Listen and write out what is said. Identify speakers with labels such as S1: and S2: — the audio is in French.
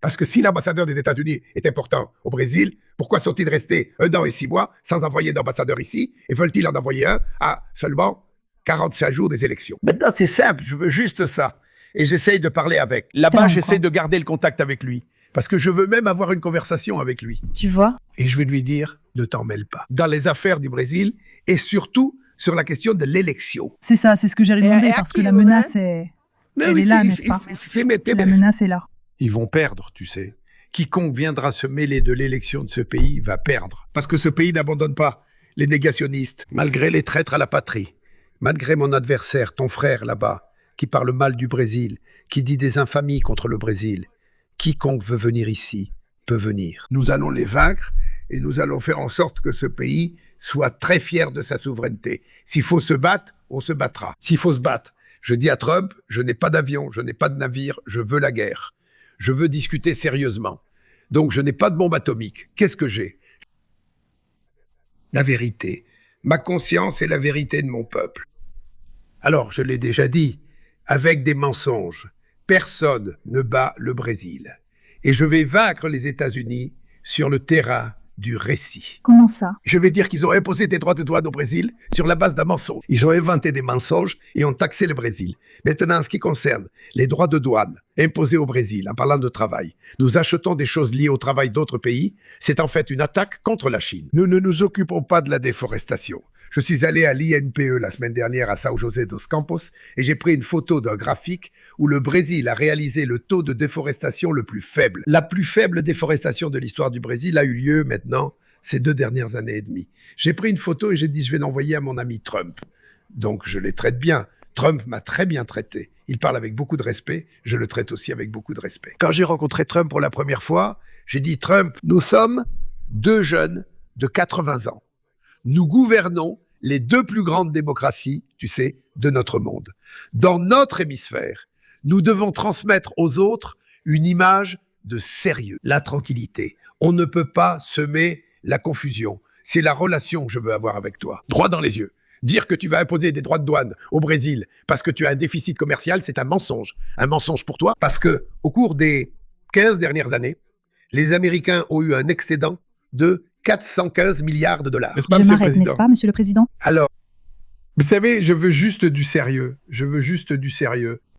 S1: Parce que si l'ambassadeur des États-Unis est important au Brésil, pourquoi sont-ils restés 1 an et 6 mois sans envoyer d'ambassadeur ici et veulent-ils en envoyer un à seulement 45 jours des élections? Maintenant, c'est simple, je veux juste ça. Et j'essaye de parler avec. Là-bas, j'essaie de garder le contact avec lui. Parce que je veux même avoir une conversation avec lui.
S2: Tu vois?
S1: Et je vais lui dire, ne t'en mêle pas. Dans les affaires du Brésil, et surtout sur la question de l'élection.
S2: C'est ça, c'est ce que j'allais demander, parce que la menace est... Elle est là, n'est-ce pas? La menace est là.
S1: Ils vont perdre, tu sais. Quiconque viendra se mêler de l'élection de ce pays va perdre. Parce que ce pays n'abandonne pas les négationnistes, malgré les traîtres à la patrie, malgré mon adversaire, ton frère là-bas, qui parle mal du Brésil, qui dit des infamies contre le Brésil. Quiconque veut venir ici peut venir. Nous allons les vaincre et nous allons faire en sorte que ce pays soit très fier de sa souveraineté. S'il faut se battre, on se battra. S'il faut se battre, je dis à Trump, je n'ai pas d'avion, je n'ai pas de navire, je veux la guerre. Je veux discuter sérieusement. Donc je n'ai pas de bombe atomique. Qu'est-ce que j'ai? La vérité. Ma conscience est la vérité de mon peuple. Alors, je l'ai déjà dit, avec des mensonges, personne ne bat le Brésil. Et je vais vaincre les États-Unis sur le terrain du récit.
S2: Comment ça?
S1: Je vais dire qu'ils ont imposé des droits de douane au Brésil sur la base d'un mensonge. Ils ont inventé des mensonges et ont taxé le Brésil. Maintenant, en ce qui concerne les droits de douane imposés au Brésil, en parlant de travail, nous achetons des choses liées au travail d'autres pays. C'est en fait une attaque contre la Chine. Nous ne nous occupons pas de la déforestation. Je suis allé à l'INPE la semaine dernière à São José dos Campos et j'ai pris une photo d'un graphique où le Brésil a réalisé le taux de déforestation le plus faible. La plus faible déforestation de l'histoire du Brésil a eu lieu maintenant ces 2 dernières années et demie. J'ai pris une photo et j'ai dit je vais l'envoyer à mon ami Trump. Donc je les traite bien. Trump m'a très bien traité. Il parle avec beaucoup de respect, je le traite aussi avec beaucoup de respect. Quand j'ai rencontré Trump pour la première fois, j'ai dit Trump, nous sommes 2 jeunes de 80 ans. Nous gouvernons les 2 plus grandes démocraties, tu sais, de notre monde. Dans notre hémisphère, nous devons transmettre aux autres une image de sérieux, la tranquillité. On ne peut pas semer la confusion. C'est la relation que je veux avoir avec toi. Droit dans les yeux. Dire que tu vas imposer des droits de douane au Brésil parce que tu as un déficit commercial, c'est un mensonge. Un mensonge pour toi parce que au cours des 15 dernières années, les Américains ont eu un excédent de 415 milliards de dollars.
S2: Je m'arrête, n'est-ce pas, Monsieur le Président?
S1: Alors, vous savez, je veux juste du sérieux. Je veux juste du sérieux.